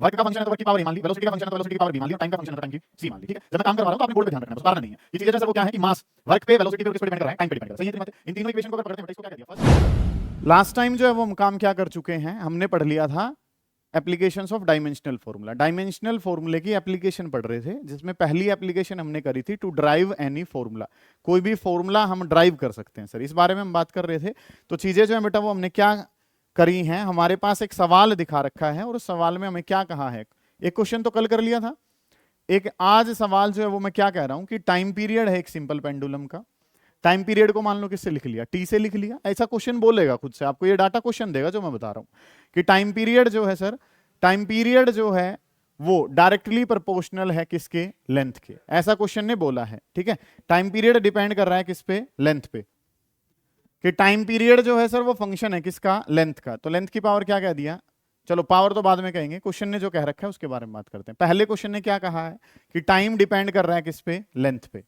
Work का function है तो वर्क की पावर ए मान ली, वेलोसिटी का फंक्शन है तो वेलोसिटी की पावर बी मान ली, और टाइम का फंक्शन है तो टाइम की सी मान ली। ठीक है, जब मैं काम करवा रहा हूं तो आपने बोर्ड पे ध्यान रखना है, बस कारण नहीं है। ये चीजें जो है सर वो क्या है कि मास वर्क पे, वेलोसिटी पे और किस पे डिपेंड कर रहा है, टाइम पे डिपेंड कर रहा है। सही है तुम्हारे? इन तीनों इक्वेशन को अगर पकड़ते हैं, इसको क्या कर दिया फर्स्ट। लास्ट टाइम जो है वो हम काम क्या कर चुके हैं, हमने पढ़ लिया था applications of dimensional formula. Dimensional फॉर्मूले की एप्लीकेशन पढ़ रहे थे, जिसमें पहली एप्लीकेशन हमने करी थी टू ड्राइव एनी फॉर्मूला। कोई भी फॉर्मूला हम ड्राइव कर सकते हैं सर, इस बारे में हम बात कर रहे थे। तो चीजें जो है बेटा वो हमने क्या करी हैं, हमारे पास एक सवाल दिखा रखा है और उस सवाल में हमें क्या कहा है। एक क्वेश्चन तो कल कर लिया था, एक आज सवाल जो है वो मैं क्या कह रहा हूं कि टाइम पीरियड है एक सिंपल पेंडुलम का। टाइम पीरियड को मान लो किससे लिख लिया, टी से लिख लिया। ऐसा क्वेश्चन बोलेगा खुद से, आपको ये डाटा क्वेश्चन देगा जो मैं बता रहा हूं कि टाइम पीरियड जो है सर, टाइम पीरियड जो है वो डायरेक्टली प्रोपोर्शनल है किसके, लेंथ के। ऐसा क्वेश्चन ने बोला है। ठीक है, टाइम पीरियड डिपेंड कर रहा है किस पे, लेंथ पे। कि टाइम पीरियड जो है सर वो फंक्शन है किसका, लेंथ का। तो लेंथ की पावर क्या कह दिया, चलो पावर तो बाद में कहेंगे, क्वेश्चन ने जो कह रखा है उसके बारे में बात करते हैं। पहले क्वेश्चन ने क्या कहा है कि टाइम डिपेंड कर रहा है किस पे, लेंथ पे।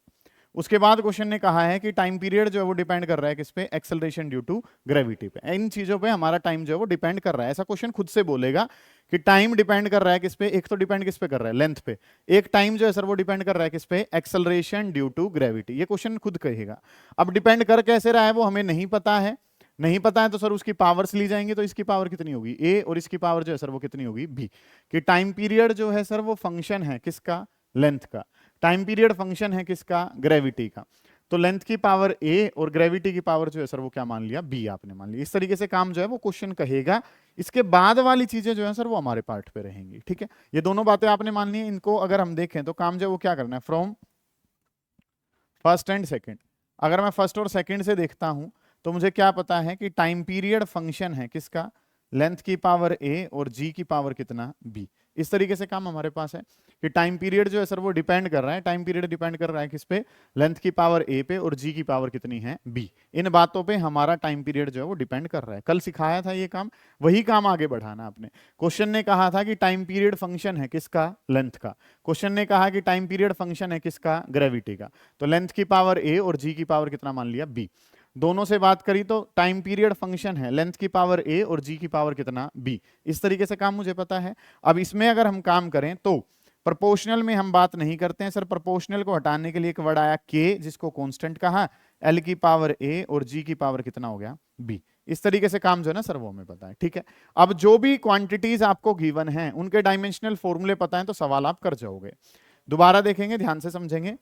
उसके बाद क्वेश्चन ने कहा है कि टाइम पीरियड जो है वो डिपेंड कर रहा है किस पे, एक्सेलरेशन ड्यू टू ग्रेविटी पे। इन चीजों पे हमारा टाइम जो है वो डिपेंड कर रहा है। ऐसा क्वेश्चन खुद से बोलेगा कि टाइम डिपेंड कर रहा है किस पे, एक तो डिपेंड किस पे कर रहा है, लेंथ पे। एक टाइम जो है सर वो डिपेंड कर रहा है किस पे, एक्सेलरेशन ड्यू टू ग्रेविटी। ये क्वेश्चन खुद कहेगा। अब डिपेंड कर कैसे रहा है वो हमें नहीं पता है। नहीं पता है तो सर उसकी पावर्स ली जाएंगी, तो इसकी पावर कितनी होगी ए, और इसकी पावर जो है सर वो कितनी होगी बी। कि टाइम पीरियड जो है सर वो फंक्शन है किसका, लेंथ का। टाइम पीरियड फंक्शन है किसका, ग्रेविटी का। तो लेंथ की पावर ए और ग्रेविटी की पावर जो है सर वो क्या मान लिया, बी आपने मान लिया। इस तरीके से काम जो है वो क्वेश्चन कहेगा। इसके बाद वाली चीजें जो है सर वो हमारे पार्ट पे रहेंगी। ठीक है, ये दोनों बातें आपने मान ली हैं। इनको अगर हम देखें तो काम जो है वो क्या करना है, फ्रॉम फर्स्ट एंड सेकेंड। अगर मैं फर्स्ट और सेकेंड से देखता हूं तो मुझे क्या पता है कि टाइम पीरियड फंक्शन है किसका, लेंथ की पावर ए और जी की पावर कितना, बी। इस तरीके से काम हमारे पास है कि टाइम पीरियड जो है सर वो डिपेंड कर रहा है, टाइम पीरियड डिपेंड कर रहा है किस पे, लेंथ की पावर ए पे और जी की पावर कितनी है, बी। इन बातों पे हमारा टाइम पीरियड जो है वो डिपेंड कर रहा है। कल सिखाया था ये काम, वही काम आगे बढ़ाना आपने। क्वेश्चन ने कहा था कि टाइम पीरियड फंक्शन है किसका, लेंथ का। क्वेश्चन ने कहा कि टाइम पीरियड फंक्शन है किसका, ग्रेविटी का। तो लेंथ की पावर ए और जी की पावर कितना मान लिया, बी। दोनों से बात करी तो टाइम पीरियड फंक्शन है, लेंथ की पावर ए और जी की पावर कितना, बी। इस तरीके से काम मुझे पता है। अब इसमें अगर हम काम करें तो प्रोपोर्शनल में हम बात नहीं करते हैं सर। प्रोपोर्शनल को हटाने के लिए एक वर्ड आया के, जिसको कांस्टेंट कहा, एल की पावर ए और जी की पावर कितना हो गया, बी। इस तरीके से काम जो है ना सर वो हमें पता है। ठीक है, अब जो भी क्वांटिटीज आपको गिवन हैं उनके डायमेंशनल फॉर्मूले पता है तो सवाल आप कर जाओगे। दोबारा देखेंगे, ध्यान से समझेंगे।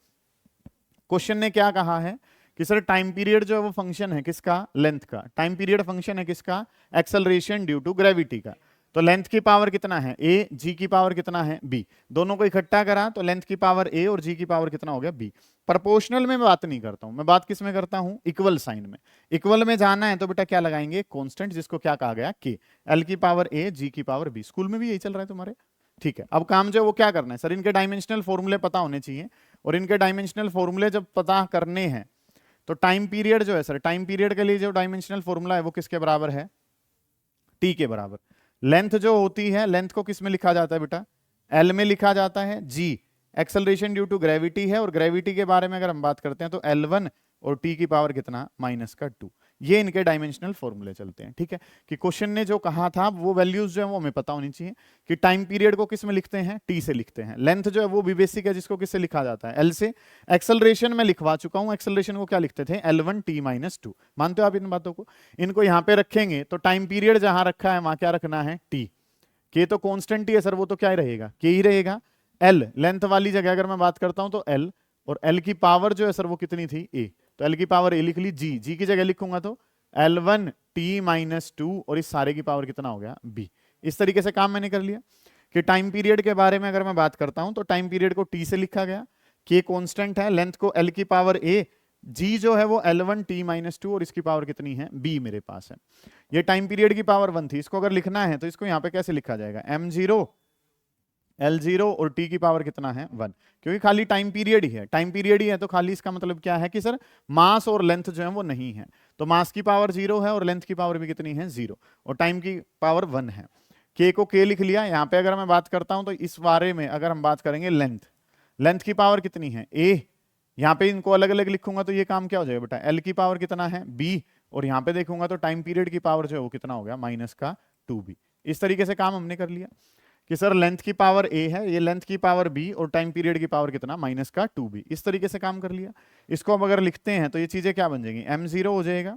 क्वेश्चन ने क्या कहा है कि सर टाइम पीरियड जो है वो फंक्शन है किसका, लेंथ का। टाइम पीरियड फंक्शन है किसका, एक्सेलरेशन ड्यू टू ग्रेविटी का। तो लेंथ की पावर कितना है ए, जी की पावर कितना है, बी। दोनों को इकट्ठा करा तो लेंथ की पावर ए और जी की पावर कितना हो गया, बी। प्रोपोर्शनल में मैं बात नहीं करता हूं, मैं बात किस में करता हूं, इक्वल साइन में। इक्वल में जाना है तो बेटा क्या लगाएंगे, कांस्टेंट, जिसको क्या कहा गया, के। एल की पावर ए, जी की पावर बी। स्कूल में भी यही चल रहा है तुम्हारे। ठीक है, अब काम जो है वो क्या करना है सर, इनके डायमेंशनल फॉर्मूले पता होने चाहिए। और इनके डायमेंशनल फॉर्मूले जब पता करने हैं तो टाइम पीरियड जो है सर, टाइम पीरियड के लिए जो डायमेंशनल फॉर्मूला है वो किसके बराबर है, टी के बराबर। लेंथ जो होती है, लेंथ को किस में लिखा जाता है बेटा, एल में लिखा जाता है। जी एक्सेलरेशन ड्यू टू ग्रेविटी है, और ग्रेविटी के बारे में अगर हम बात करते हैं तो L1 और टी की पावर कितना, -2। ये इनके डायमेंशनल फॉर्मूले चलते हैं। ठीक है, कि क्वेश्चन ने जो कहा था वो वैल्यूज जो है वो हमें पता होनी चाहिए कि टाइम पीरियड को किस में लिखते हैं, टी से लिखते हैं। लेंथ जो है वो भी बेसिक है, जिसको किससे लिखा जाता है, एल से। एक्सेलरेशन में लिखवा चुका हूं, एक्सेलरेशन को क्या लिखते थे, L1 t-2। मानते हो आप इन बातों को? इनको यहां पे रखेंगे तो टाइम पीरियड जहां रखा है वहां क्या रखना है, टी। के तो कांस्टेंट ही है सर, वो तो क्या ही रहेगा, के ही रहेगा। एल लेंथ वाली जगह अगर मैं बात करता हूं तो एल, और एल की पावर जो है सर वो कितनी थी, ए। तो एल की पावर ए लिख ली, जी, जी की जगह लिखूंगा तो L1 t-2, और इस सारे की पावर कितना हो गया, बी। इस तरीके से काम मैंने कर लिया। कि टाइम पीरियड के बारे में अगर मैं बात करता हूं तो टाइम पीरियड को टी से लिखा गया, के कांस्टेंट है, लेंथ को एल की पावर ए, जी जो है वो L1 t-2, और इसकी पावर कितनी है, बी मेरे पास है। ये टाइम पीरियड की पावर 1 थी, इसको अगर लिखना है तो इसको यहां पे कैसे लिखा जाएगा, m0 L0 और t की पावर कितना है, 1। क्योंकि खाली टाइम पीरियड ही है, टाइम पीरियड ही है तो खाली इसका मतलब क्या है कि सर मास और लेंथ जो है वो नहीं है। तो मास की पावर 0 है और लेंथ की पावर भी कितनी है, 0, और टाइम की पावर 1 है। के को के लिख लिया। यहाँ पे अगर मैं बात करता हूं तो इस बारे में अगर हम बात करेंगे लेंथ, लेंथ की पावर कितनी है, ए। यहाँ पे इनको अलग अलग लिखूंगा तो ये काम क्या हो जाएगा बेटा, एल की पावर कितना है, बी। और यहाँ पे देखूंगा तो टाइम पीरियड की पावर जो है वो कितना हो गया, -2b। इस तरीके से काम हमने कर लिया। कि सर लेंथ की पावर a है, ये लेंथ की पावर b और टाइम पीरियड की पावर कितना माइनस का 2b। इस तरीके से काम कर लिया। इसको अब अगर लिखते हैं तो ये चीजें क्या बन जाएंगी, m0 हो जाएगा,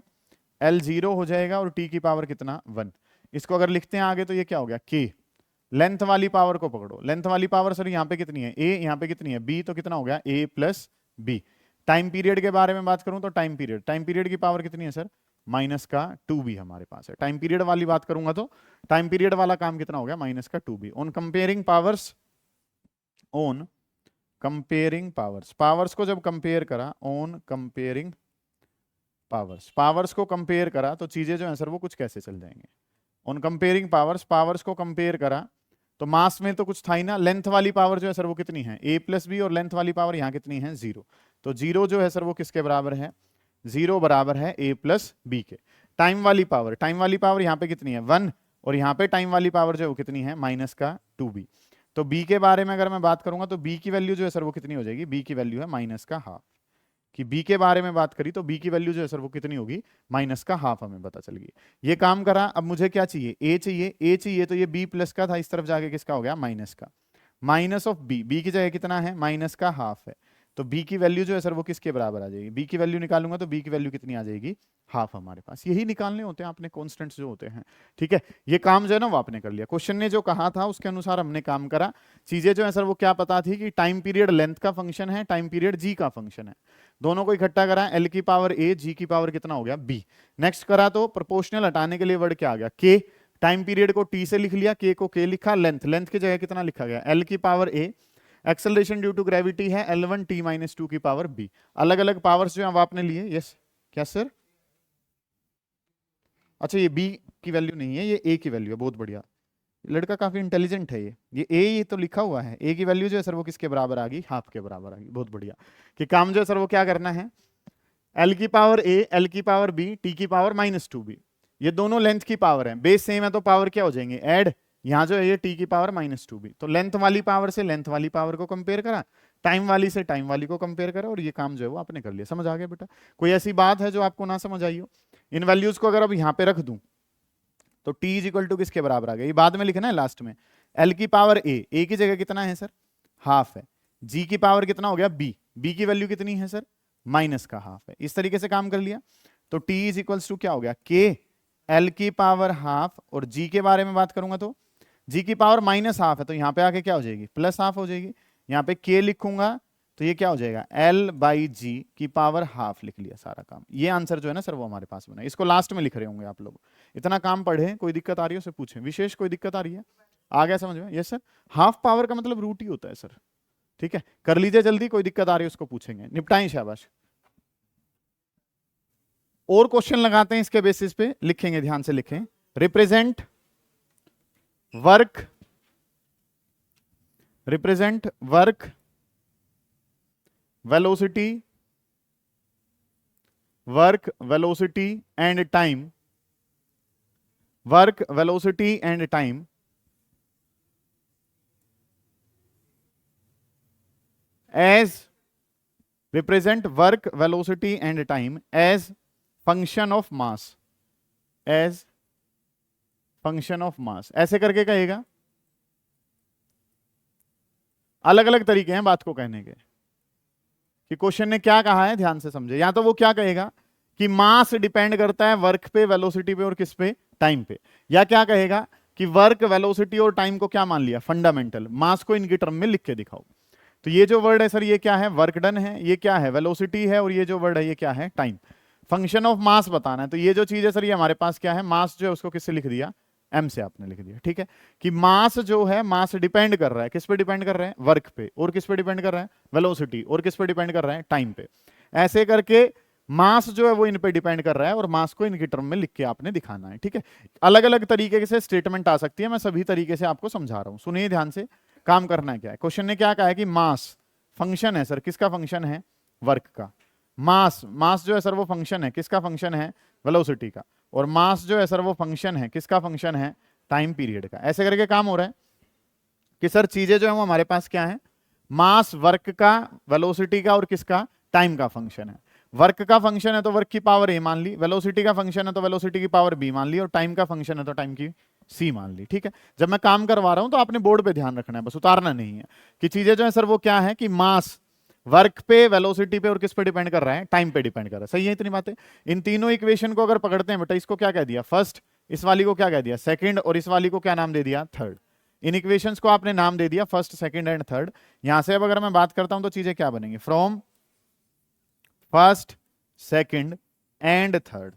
l0 हो जाएगा और t की पावर कितना 1। इसको अगर लिखते हैं आगे तो ये क्या हो गया k। लेंथ वाली पावर को पकड़ो, लेंथ वाली पावर सर यहाँ पे कितनी है a, यहाँ पे कितनी है b, तो कितना हो गया a plus b। Time period के बारे में बात करूं तो टाइम पीरियड की पावर कितनी है सर, माइनस का 2b हमारे पास है। टाइम पीरियड वाली बात करूंगा तो टाइम पीरियड वाला काम कितना हो गया, माइनस का 2b। On comparing powers, on comparing powers, powers को जब कंपेयर करा, ऑन कंपेयरिंग पावर्स, पावर्स को कंपेयर करा तो चीजें जो है सर वो कुछ कैसे चल जाएंगे। ऑन कंपेयरिंग पावर्स, पावर्स को कंपेयर करा तो मास में तो कुछ था ही ना, लेंथ वाली पावर जो है सर वो कितनी है a प्लस बी, और लेंथ वाली पावर यहाँ कितनी है 0। तो 0 जो है सर वो किसके बराबर है, 0 बराबर है a प्लस बी के। टाइम वाली पावर यहाँ पे कितनी है 1, और यहाँ पे टाइम वाली पावर जो है वो कितनी है माइनस का 2b। तो b के बारे में अगर मैं बात करूंगा तो b की वैल्यू जो है सर वो कितनी हो जाएगी, b की वैल्यू है माइनस का हाफ। कि b के बारे में बात करी तो b की वैल्यू जो है सर वो कितनी होगी, माइनस का हाफ हमें पता चल गई। ये काम करा। अब मुझे क्या चाहिए, a चाहिए, तो ये b प्लस का था, इस तरफ जाके किसका हो गया माइनस का, माइनस ऑफ b की जगह कितना है माइनस का हाफ है। तो b की वैल्यू जो है सर वो किसके बराबर आ जाएगी, b की वैल्यू निकालूंगा तो b की वैल्यू कितनी आ जाएगी, हाफ हमारे पास। यही निकालने होते हैं अपने कॉन्स्टेंट्स जो होते हैं, ठीक है। ये काम जो है ना वो आपने कर लिया, क्वेश्चन ने जो कहा था उसके अनुसार हमने काम करा। चीजें जो है सर वो क्या पता थी कि टाइम पीरियड लेंथ का फंक्शन है, टाइम पीरियड जी का फंक्शन है। दोनों को इकट्ठा करा, एल की पावर a, जी की पावर कितना हो गया b। नेक्स्ट करा तो प्रोपोर्शनल हटाने के लिए वर्ड क्या आ गया k। टाइम पीरियड को t से लिख लिया, k को k लिखा, लेंथ की जगह कितना लिखा गया l की power a। Acceleration due to gravity है L1 t माइनस 2 की पावर b। अलग अलग पावर्स जो है आपने लिए। यस क्या सर, अच्छा ये b की वैल्यू नहीं है, ये a की वैल्यू है, बहुत बढ़िया, लड़का काफी इंटेलिजेंट है। ये a ये तो लिखा हुआ है, a की वैल्यू जो है सर वो किसके बराबर आ गई, हाफ के बराबर आ गई। बहुत बढ़िया। कि काम जो है सर वो क्या करना है, l की पावर a, l की पावर b, t की पावर माइनस 2b, ये दोनों लेंथ की पावर है, बेस सेम है तो पावर क्या हो जाएंगे ऐड। यहाँ जो है ये t की पावर माइनस 2b, तो लेंथ वाली पावर से लेंथ वाली पावर को कंपेयर करा, टाइम वाली से टाइम वाली को कंपेयर करा, और ये काम जो है वो आपने कर लिया। समझ आ गया बेटा, कोई ऐसी बात है जो आपको ना समझ आई हो। इन वैल्यूज को अगर अब यहाँ पे रख दूं तो t इज इक्वल टू किसके बराबर आ गया, ये बाद में लिखना है लास्ट में। l की पावर a की जगह कितना है सर हाफ है, g की पावर कितना हो गया b की वैल्यू कितनी है सर माइनस का हाफ है। इस तरीके से काम कर लिया। तो t इज इक्वल्स टू क्या हो गया k, l की पावर हाफ, और g के बारे में बात करूंगा तो g की पावर माइनस हाफ है, तो यहाँ पे आके क्या हो जाएगी प्लस हाफ हो जाएगी। यहाँ पे k लिखूंगा तो ये क्या हो जाएगा l बाई जी की पावर हाफ, लिख लिया सारा काम। ये आंसर जो है ना सर वो हमारे पास बना। इसको लास्ट में लिख रहे होंगे आप लोग। इतना काम पढ़े, कोई दिक्कत आ रही है उसे पूछें। विशेष कोई दिक्कत आ रही है, आ गया समझ में। यस सर, हाफ पावर का मतलब रूट ही होता है सर, ठीक है। कर लीजिए जल्दी, कोई दिक्कत आ रही है उसको पूछेंगे, निपटाएं शाबाश। और क्वेश्चन लगाते हैं इसके बेसिस पे, लिखेंगे ध्यान से लिखें। Represent work, represent work velocity, work velocity and time, work velocity and time as, represent work velocity and time as function of mass, as function of mass। ऐसे करके कहेगा, अलग अलग तरीके हैं बात को कहने के कि क्वेश्चन ने क्या कहा है, ध्यान से समझे। या तो वो क्या कहेगा कि मास डिपेंड करता है वर्क पे, वेलोसिटी पे और किस पे, टाइम पे। या क्या कहेगा कि वर्क, वेलोसिटी और टाइम को क्या मान लिया फंडामेंटल, मास को इनके टर्म में लिख के दिखाओ। तो ये जो वर्ड है सर ये क्या है, वर्क डन है, ये क्या है वेलोसिटी है, और ये जो वर्ड है ये क्या है टाइम। फंक्शन ऑफ मास बताना है, तो ये जो चीज है सर ये हमारे पास क्या है, मास जो है उसको किससे लिख दिया, m से आपने लिख दिया, ठीक है। कि मास जो है, मास डिपेंड कर रहा है, किस पे डिपेंड कर रहा है, वर्क पे, और किस पे डिपेंड कर रहा है, वेलोसिटी, और किस पे डिपेंड कर रहा है, टाइम पे। ऐसे करके मास जो है वो इन पे डिपेंड कर रहा है, और मास को इनके टर्म में लिख के आपने दिखाना है, ठीक है। अलग अलग तरीके से स्टेटमेंट आ सकती है, मैं सभी तरीके से आपको समझा रहा हूं। सुनिए ध्यान से, काम करना है क्या है। क्वेश्चन ने क्या कहा है कि मास फंक्शन है सर, किसका फंक्शन है, वर्क का। मास, मास जो है सर वो फंक्शन है, किसका फंक्शन है, वेलोसिटी का। और मास जो है सर वो फंक्शन है, किसका फंक्शन है, टाइम पीरियड का। ऐसे करके काम हो रहा है कि सर चीजें जो है वो हमारे पास क्या है, मास वर्क का, वेलोसिटी का और किसका, टाइम का फंक्शन है। वर्क का फंक्शन है तो वर्क की पावर a मान ली, वेलोसिटी का फंक्शन है तो वेलोसिटी की पावर b मान ली, और टाइम का फंक्शन है तो टाइम की सी मान ली, ठीक है। जब मैं काम करवा रहा हूं तो आपने बोर्ड पे ध्यान रखना है, बस उतारना नहीं है कि चीजें जो है सर वो क्या है कि मास वर्क पे, वेलोसिटी पे और किस पे डिपेंड कर रहा है, टाइम पे डिपेंड कर रहा है। सही है इतनी बातें। इन तीनों इक्वेशन को अगर पकड़ते हैं बेटा, इसको क्या कह दिया फर्स्ट, इस वाली को क्या कह दिया सेकंड, और इस वाली को क्या नाम दे दिया थर्ड। इन इक्वेशंस को आपने नाम दे दिया फर्स्ट, सेकंड एंड थर्ड। यहां से अब अगर मैं बात करता हूं तो चीजें क्या बनेंगी, from first, second and third.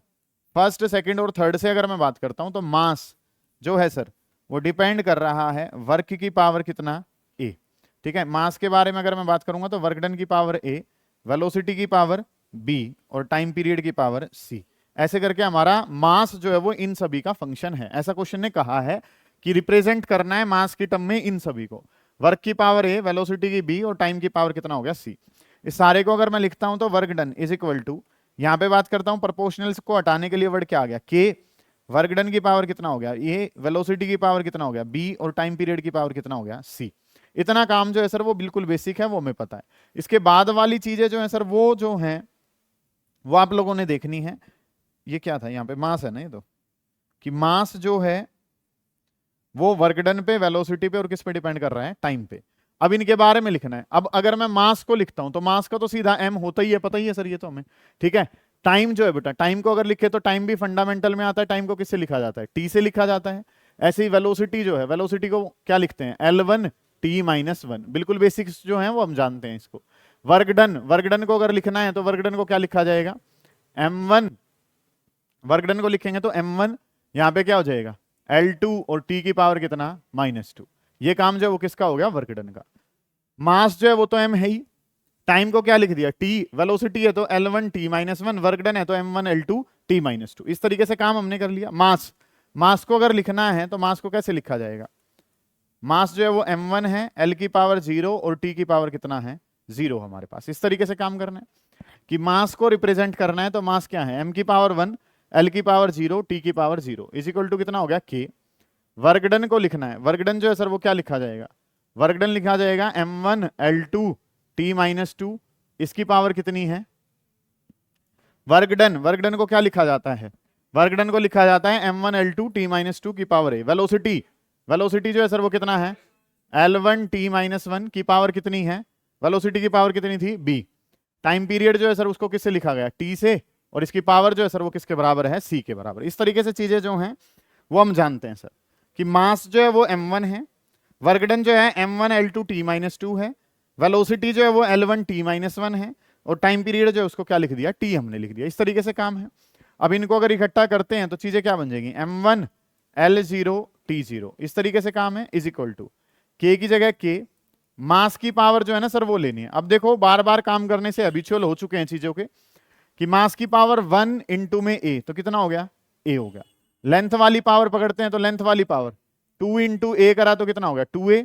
First, second और थर्ड से अगर मैं बात करता हूं तो मास जो है सर वो डिपेंड कर रहा है वर्क की पावर कितना, ए। ठीक है, मास के बारे में अगर मैं बात करूंगा तो वर्क डन की पावर ए, वेलोसिटी की पावर बी और टाइम पीरियड की पावर सी। ऐसे करके हमारा मास जो है वो इन सभी का फंक्शन है। ऐसा क्वेश्चन ने कहा है कि रिप्रेजेंट करना है मास की टर्म में इन सभी को, वर्क की पावर ए, वेलोसिटी की बी और टाइम की पावर कितना हो गया सी। इस सारे को अगर मैं लिखता हूं तो work done is equal to, यहां पे बात करता हूं प्रोपोर्शनल्स को हटाने के लिए वर्ड क्या आ गया, के। वर्क डन की पावर कितना हो गया ए, वेलोसिटी की पावर कितना हो गया बी और टाइम पीरियड की पावर कितना हो गया सी। इतना काम जो है सर वो बिल्कुल बेसिक है, वो हमें पता है। इसके बाद वाली चीजें जो है सर वो जो है वो आप लोगों ने देखनी है। ये क्या था यहाँ पे, मास है ना ये तो, कि मास जो है वो वर्क डन पे, वेलोसिटी पे और किस पे डिपेंड कर रहा है, टाइम पे। अब इनके बारे में लिखना है। अब अगर मैं मास को लिखता हूं तो मास का तो सीधा m होता ही है, पता ही है सर ये तो हमें, ठीक है। टाइम जो है बेटा, टाइम को अगर लिखे तो टाइम भी फंडामेंटल में आता है। टाइम को किससे लिखा जाता है, टी से लिखा जाता है। ऐसे ही वेलोसिटी जो है, वेलोसिटी को क्या लिखते हैं, L1 t माइनस 1। बिल्कुल बेसिक्स जो है वो हम जानते हैं इसको। वर्क डन, वर्क डन को अगर लिखना है तो वर्क डन को क्या लिखा जाएगा, m1। वर्क डन को लिखेंगे तो m1, यहां पे क्या हो जाएगा L2 और t की पावर कितना -2। ये काम जो है वो किसका हो गया, वर्क डन का। मास जो है वो तो m है ही, टाइम को क्या लिख दिया t, वेलोसिटी है तो L1 t minus 1, work done है तो m1 L2 t माइनस 2। इस तरीके से काम हमने कर लिया। मास, मास को अगर लिखना है तो मास को कैसे लिखा जाएगा, मास जो है वो m1 है, L की पावर 0 और t की पावर कितना है 0 हमारे पास। इस तरीके से काम करना है कि मास को रिप्रेजेंट करना है तो मास क्या है, m की पावर 1, L की पावर 0, t की पावर 0 इज इक्वल टू कितना हो गया k। वर्क डन को लिखना है, वर्क डन जो है सर वो क्या लिखा जाएगा, वर्क डन लिखा जाएगा m1 L2 t माइनस 2, इसकी पावर कितनी है। वर्क डन, वर्क डन को क्या लिखा जाता है, वर्क डन को लिखा जाता है m1 L2 t माइनस 2 की पावर ए। वेलोसिटी, वेलोसिटी जो है सर वो कितना है, L1 t माइनस 1 की पावर कितनी है, वेलोसिटी की पावर कितनी थी b। टाइम पीरियड जो है सर उसको किससे लिखा गया, t से, और इसकी पावर जो है सर वो किसके बराबर है, c के बराबर। इस तरीके से चीजें जो हैं वो हम जानते हैं सर कि मास जो है वो m1 है, वर्क डन जो है m1 L2 t माइनस 2 है, वेलोसिटी जो है वो L1 t माइनस 1 है, और टाइम पीरियड जो है उसको क्या लिख दिया, t हमने लिख दिया। इस तरीके से काम है। अब इनको अगर इकट्ठा करते हैं तो चीजें क्या बन जाएंगी, m1 L0 t0। इस तरीके से काम है, इज इक्वल टू k की जगह k, मास की पावर जो है ना सर वो लेनी है। अब देखो बार बार काम करने से हैबिचुअल हो चुके हैं चीजों के, कि मास की पावर 1 इंटू में a तो कितना हो गया, a हो गया। लेंथ वाली पावर पकड़ते हैं तो लेंथ वाली पावर 2 इंटू ए करा तो कितना हो गया 2a।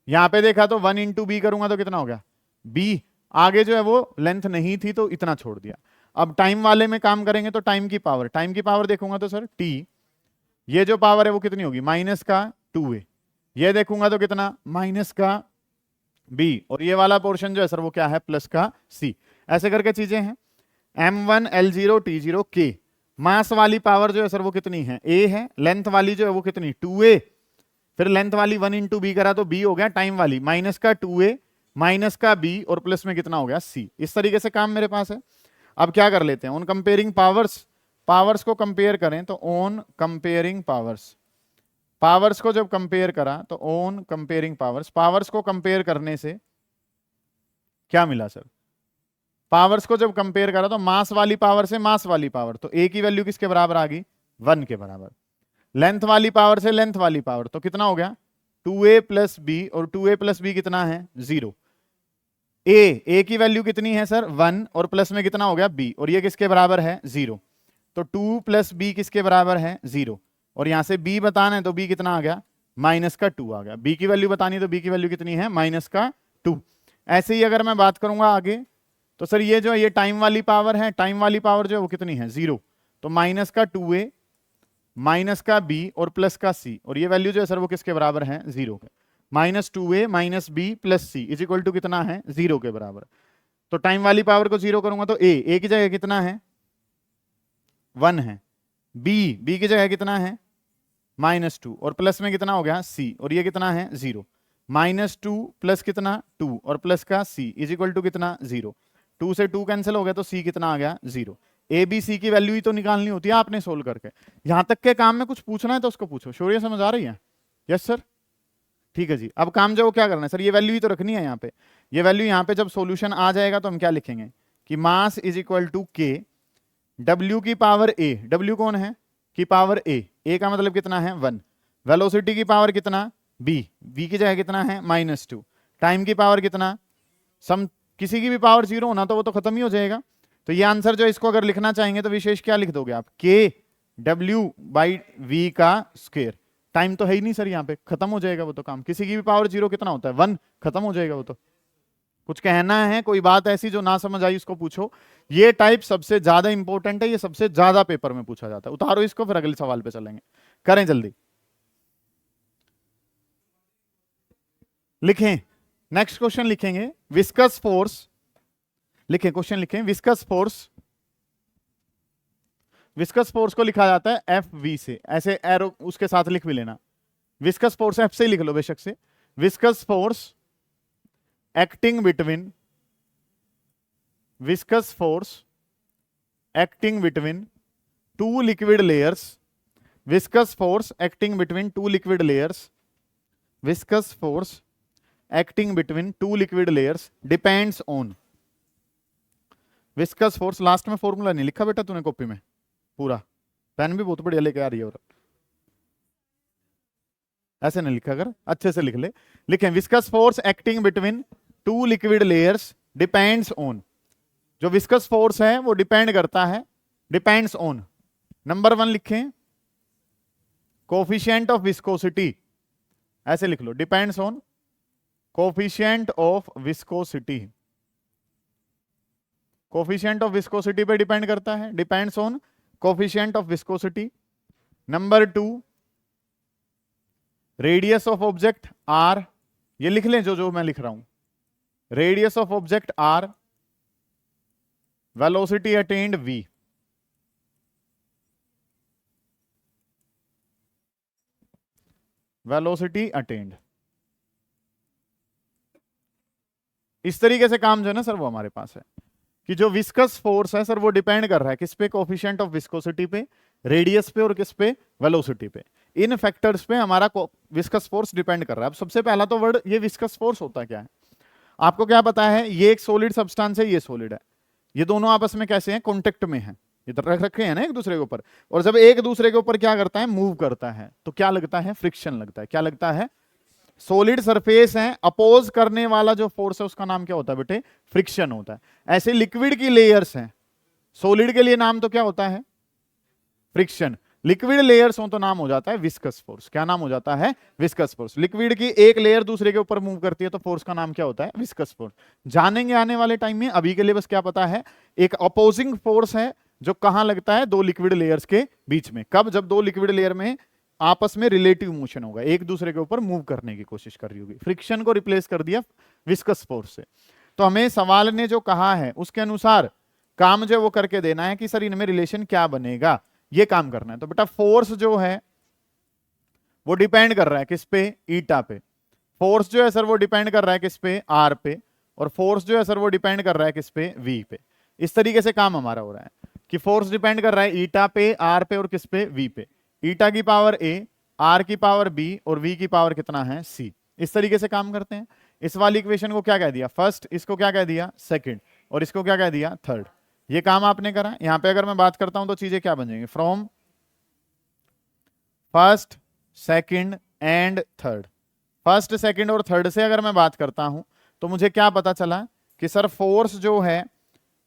यहां पे देखा तो 1 इंटू बी करूंगा तो कितना हो गया b। आगे जो है वो लेंथ नहीं थी तो इतना छोड़ दिया। अब टाइम वाले में काम करेंगे तो टाइम की पावर, टाइम की पावर देखूंगा तो सर t, ये जो पावर है वो कितनी होगी, माइनस का 2a। ये देखूंगा तो कितना, माइनस का b, और ये वाला पोर्शन जो है सर वो क्या है, प्लस का c। ऐसे करके चीजें हैं। m1 L0 t0 k, मास वाली पावर जो है सर वो कितनी है, a है। लेंथ वाली जो है वो कितनी 2a, फिर लेंथ वाली 1 इंटू बी करा तो b हो गया। टाइम वाली माइनस का 2a माइनस का b और प्लस में कितना हो गया c। इस तरीके से काम मेरे पास है। अब क्या कर लेते हैं, ऑन कंपेयरिंग पावर्स, पावर्स को कंपेयर करें तो ऑन कंपेयरिंग पावर्स, पावर्स को जब कंपेयर करा तो ऑन कंपेयरिंग पावर्स, पावर्स को कंपेयर करने से क्या मिला सर, पावर्स को जब कंपेयर करा तो मास वाली पावर से मास वाली पावर, तो a की वैल्यू किसके बराबर आ गई, 1 के बराबर। लेंथ वाली पावर से लेंथ वाली पावर तो कितना हो गया 2a प्लस बी, और 2a प्लस बी कितना है 0। a की वैल्यू कितनी है सर 1, और प्लस में कितना हो गया b, और ये किसके बराबर है 0। तो 2 प्लस बी किसके बराबर है 0, और यहां से b बताना है तो b कितना आ गया माइनस का 2 आ गया। b की वैल्यू बतानी है तो b की वैल्यू कितनी है माइनस का 2। ऐसे ही अगर मैं बात करूंगा आगे तो सर ये जो ये टाइम वाली पावर है, टाइम वाली पावर जो है वो कितनी है 0, तो माइनस का 2a माइनस का b और प्लस का c, और ये वैल्यू जो है सर वो किसके बराबर है 0 के। Minus 2a minus b plus c is equal to कितना है 0 के बराबर। तो टाइम वाली पावर को 0 करूंगा तो a की जगह कितना है 1 है, b की जगह कितना है -2 और प्लस में कितना हो गया c, और ये कितना है 0। -2 प्लस कितना 2 और प्लस का c इज इक्वल टू कितना 0। 2 से 2 कैंसिल हो गया तो c कितना आ गया 0। ए बी सी की वैल्यू ही तो निकालनी होती है आपने सोल्व करके। यहां तक के काम में कुछ पूछना है तो उसको पूछो। शौर्य समझ आ रही है? यस सर, ठीक है जी। अब काम जो क्या करना है सर, ये वैल्यू ही तो रखनी है यहाँ पे। ये वैल्यू यहाँ पे जब सॉल्यूशन आ जाएगा तो हम क्या लिखेंगे कि मास इज इक्वल टू के डब्ल्यू की पावर ए, डब्ल्यू कौन है की पावर ए का मतलब कितना है 1, वेलोसिटी की पावर कितना बी, बी की जगह कितना है -2, टाइम की पावर कितना सम, किसी की भी पावर 0 होना तो वो तो खत्म ही हो जाएगा। तो ये आंसर जो इसको अगर लिखना चाहेंगे तो विशेष क्या लिख दोगे आप, के डब्ल्यू बाई वी का स्क्वायर। टाइम तो है ही नहीं सर यहाँ पे, खत्म हो जाएगा वो तो काम। किसी की भी पावर 0 कितना होता है 1, खत्म हो जाएगा वो तो। कुछ कहना है, कोई बात ऐसी जो ना समझ आई उसको पूछो। ये टाइप सबसे ज्यादा इंपॉर्टेंट है, ये सबसे ज्यादा पेपर में पूछा जाता है। उतारो इसको, फिर अगले सवाल पे चलेंगे। करें जल्दी, लिखें। नेक्स्ट क्वेश्चन लिखेंगे विस्कस फोर्स, लिखें क्वेश्चन लिखें विस्कस फोर्स। विस्कस फोर्स को लिखा जाता है एफ वी से, ऐसे एरो उसके साथ लिख भी लेना। विस्कस फोर्स एफ से ही लिख लो बेशक से। Viscous force acting between, viscous force acting between two liquid layers, viscous force acting between two liquid layers, viscous force acting between two liquid layers depends on. Viscous force, last में formula नहीं लिखा बेटा तूने copy में पूरा, pen भी बहुत बढ़िया लेके आ रही है, और ऐसे नहीं लिखा कर, अच्छे से लिख ले। लिखें viscous force acting between two liquid layers depends on. जो विस्कस फोर्स है वो डिपेंड करता है, डिपेंड्स ऑन। नंबर 1 लिखें कोफिशिएंट ऑफ विस्कोसिटी, ऐसे लिख लो, depends on coefficient of viscosity. Coefficient of viscosity पे डिपेंड करता है, depends on coefficient of viscosity. Number 2 radius of object r, ये लिख लें जो जो मैं लिख रहा हूं, radius of object r, velocity attained v. Velocity attained, इस तरीके से काम जो है ना सर वो हमारे पास है कि जो विस्कस फोर्स है सर वो डिपेंड कर रहा है किस पे, कोफिशिएंट ऑफ विस्कोसिटी पे, रेडियस पे और किस पे, वेलोसिटी पे। इन फैक्टर्स पे हमारा विस्कस फोर्स डिपेंड कर रहा है। अब सबसे पहला तो वर्ड, ये विस्कस फोर्स होता क्या है आपको क्या पता है? ये एक सॉलिड सब्सटेंस है, ये सॉलिड है, ये दोनों आपस में कैसे हैं, कॉन्टेक्ट में हैं, इधर रख रखे हैं ना एक दूसरे के ऊपर, और जब एक दूसरे के ऊपर क्या करता है, मूव करता है, तो क्या लगता है, फ्रिक्शन लगता है। क्या लगता है? सॉलिड सरफेस है, अपोज करने वाला जो फोर्स है उसका नाम क्या होता है बेटे, फ्रिक्शन होता है। ऐसे लिक्विड की लेयर्स हैं, सॉलिड के लिए नाम तो क्या होता है, फ्रिक्शन। लिक्विड लेयर्स हो तो नाम हो जाता है विस्कस फोर्स। क्या नाम हो जाता है, विस्कस फोर्स। लिक्विड की एक लेयर दूसरे के ऊपर मूव करती है तो फोर्स का नाम क्या होता है, विस्कस फोर्स। जानेंगे आने वाले टाइम में, अभी के लिए बस क्या पता है, एक अपोजिंग फोर्स है जो कहां लगता है, दो लिक्विड लेयर्स के बीच में। कब? जब दो लिक्विड लेयर में आपस में रिलेटिव मोशन होगा, एक दूसरे के ऊपर मूव करने की कोशिश कर रही होगी। फ्रिक्शन को रिप्लेस कर दिया विस्कस फोर्स से। तो हमें सवाल ने जो कहा है उसके अनुसार काम जो वो करके देना है कि सर इनमें रिलेशन क्या बनेगा, ये काम करना है। तो बेटा फोर्स जो है वो डिपेंड कर रहा है किस पे, ईटा पे। फोर्स जो है सर वो डिपेंड कर रहा है किस पे, आर पे। और फोर्स जो है सर वो डिपेंड कर रहा है किस पे, वी पे। इस तरीके से काम हमारा हो रहा है कि फोर्स डिपेंड कर रहा है ईटा पे, आर पे और किस पे, वी पे। ईटा की पावर ए, आर की पावर बी और वी की पावर कितना है, सी। इस तरीके से काम करते हैं। इस वाली इक्वेशन को क्या कह दिया, फर्स्ट, इसको क्या कह दिया, सेकंड, और इसको क्या कह दिया, थर्ड। ये काम आपने करा। यहां पे अगर मैं बात करता हूं तो चीजें क्या बन जाएंगी, from first, second and third. First, second और थर्ड से अगर मैं बात करता हूं तो मुझे क्या पता चला कि सर फोर्स जो है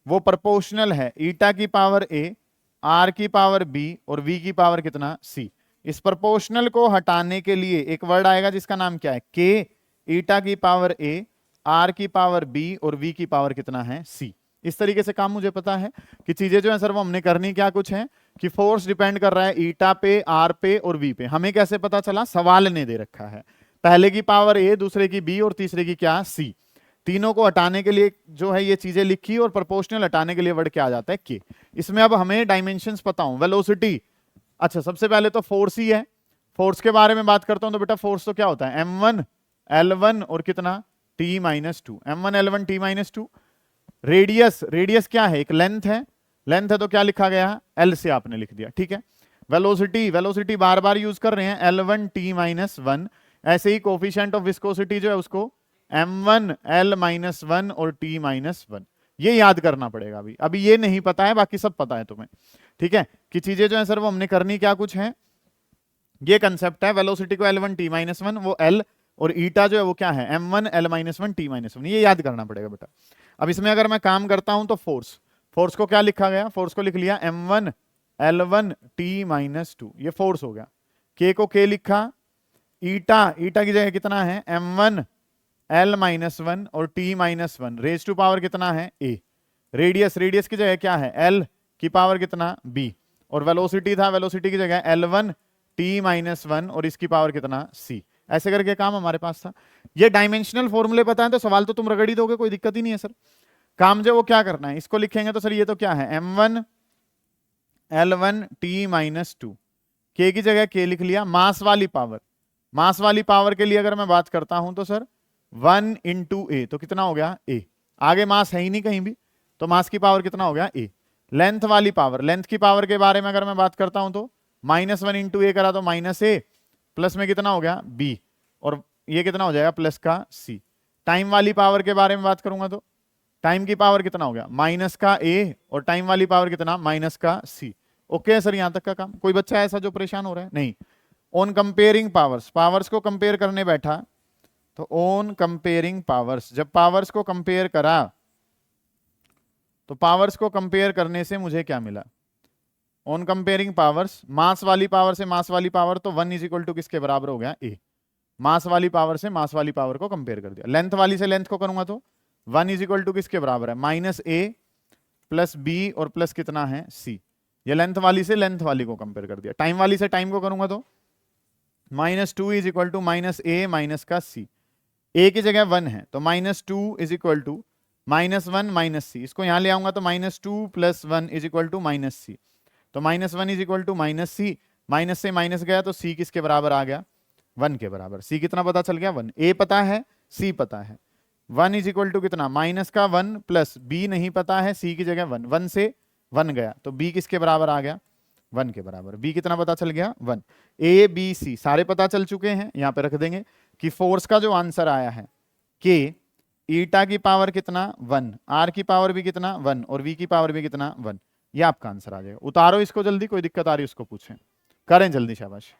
वो प्रोपोर्शनल है ईटा की पावर ए, आर की पावर बी और वी की पावर कितना, सी। इस प्रोपोर्शनल को हटाने के लिए एक वर्ड आएगा जिसका नाम क्या है, के। ईटा की पावर ए, आर की पावर बी और वी की पावर कितना है, सी। इस तरीके से काम मुझे पता है कि चीजें जो है सर वो हमने करनी क्या कुछ है कि फोर्स डिपेंड कर रहा है ईटा पे, आर पे और वी पे। हमें कैसे पता चला, सवाल ने दे रखा है। पहले की पावर ए, दूसरे की बी और तीसरे की क्या, सी। तीनों को हटाने के लिए जो है ये चीजें लिखी और प्रोपोर्शनल हटाने के लिए वर्ड क्या आ जाता है, के। इसमें अब हमें डायमेंशंस पता हूं, वेलोसिटी। अच्छा सबसे पहले तो फोर्स ही है, फोर्स के बारे में बात करता हूं तो बेटा फोर्स तो क्या होता है m1 l1 और कितना t minus two, m1 l1 t minus two. Radius, radius क्या है, एक लेंथ है, लेंथ है तो क्या लिखा गया, l से आपने लिख दिया, ठीक है। वेलोसिटी, वेलोसिटी बार बार यूज कर रहे हैं, l1 t माइनस वन। ऐसे ही कोफिशिएंट ऑफ विस्कोसिटी जो है उसको m1 l माइनस वन और t माइनस वन, ये याद करना पड़ेगा। अभी अभी ये नहीं पता है, बाकी सब पता है तुम्हें, ठीक है। कि चीजें जो है सर वो हमने करनी क्या कुछ है, ये कंसेप्ट है। वेलोसिटी को l1 t माइनस वन, वो l, और ईटा जो है वो क्या है m1 l minus one t minus one, ये याद करना पड़ेगा बेटा। अब इसमें अगर मैं काम करता हूं तो फोर्स, फोर्स को क्या लिखा गया, फोर्स को लिख लिया m1 l1 t minus two, ये फोर्स हो गया। k को k लिखा, ईटा, ईटा की जगह कितना है m1 l माइनस वन और t minus one, raise to power कितना है a। रेडियस, रेडियस की जगह क्या है l की पावर कितना b, और वेलोसिटी था, वेलोसिटी की जगह l1 t माइनस वन और इसकी पावर कितना c। ऐसे करके काम हमारे पास था। ये डायमेंशनल फॉर्मूले पता है तो सवाल तो तुम रगड़ ही दोगे, कोई दिक्कत ही नहीं है सर। काम जो वो क्या करना है, इसको लिखेंगे तो सर ये तो क्या है m1 l1 t minus two, k की जगह k लिख लिया। मास वाली पावर, मास वाली पावर के लिए अगर मैं बात करता हूं तो सर 1 इंटू ए, तो कितना हो गया a, आगे मास है ही नहीं कहीं भी, तो मास की पावर कितना हो गया a। लेंथ वाली पावर, लेंथ की पावर के बारे में अगर मैं बात करता हूं तो -1 इंटू ए करा तो -a, प्लस में कितना हो गया b, और ये कितना हो जाएगा प्लस का c। टाइम वाली पावर के बारे में बात करूंगा तो टाइम की पावर कितना हो गया माइनस का a, और टाइम वाली पावर कितना माइनस का c। ओके है सर, यहां तक का काम। कोई बच्चा ऐसा जो परेशान हो रहा है, नहीं। ऑन कंपेयरिंग पावर्स, पावर्स को कंपेयर करने बैठा तो ऑन कंपेयरिंग पावर्स, जब पावर्स को कंपेयर करा तो पावर्स को कंपेयर करने से मुझे क्या मिला, ऑन कंपेयरिंग पावर्स, मास वाली पावर से मास वाली पावर, तो 1 इज इक्वल टू किसके बराबर हो गया a। मास वाली पावर से मास वाली पावर को कंपेयर कर दिया। लेंथ वाली से लेंथ को करूंगा तो 1 इज इक्वल टू किसके बराबर है -a प्लस b और प्लस कितना है c। ये लेंथ वाली से लेंथ वाली को कंपेयर कर दिया। टाइम वाली से टाइम को करूंगा तो -2 is equal to -a minus का c, a की जगह 1 है तो -2 is equal to -1 minus c। इसको यहां ले आऊंगा तो -2 plus 1 is equal to -c, तो -1 is equal to -c, minus से माइनस गया तो c किसके बराबर आ गया 1 के बराबर। c कितना पता चल गया 1, a पता है c पता है। 1 इज इक्वल टू कितना माइनस का 1 प्लस b नहीं पता है, c की जगह 1, 1 से 1 गया तो b किसके बराबर आ गया 1 के बराबर। b कितना पता चल गया 1। a b c सारे पता चल चुके हैं, यहां पे रख देंगे कि फोर्स का जो आंसर आया है k, ईटा की पावर कितना 1, r की पावर भी कितना 1 और v की पावर भी कितना 1, ये आपका आंसर आ जाएगा। उतारो इसको जल्दी, कोई दिक्कत आ रही है उसको पूछें, करें जल्दी, शाबाश।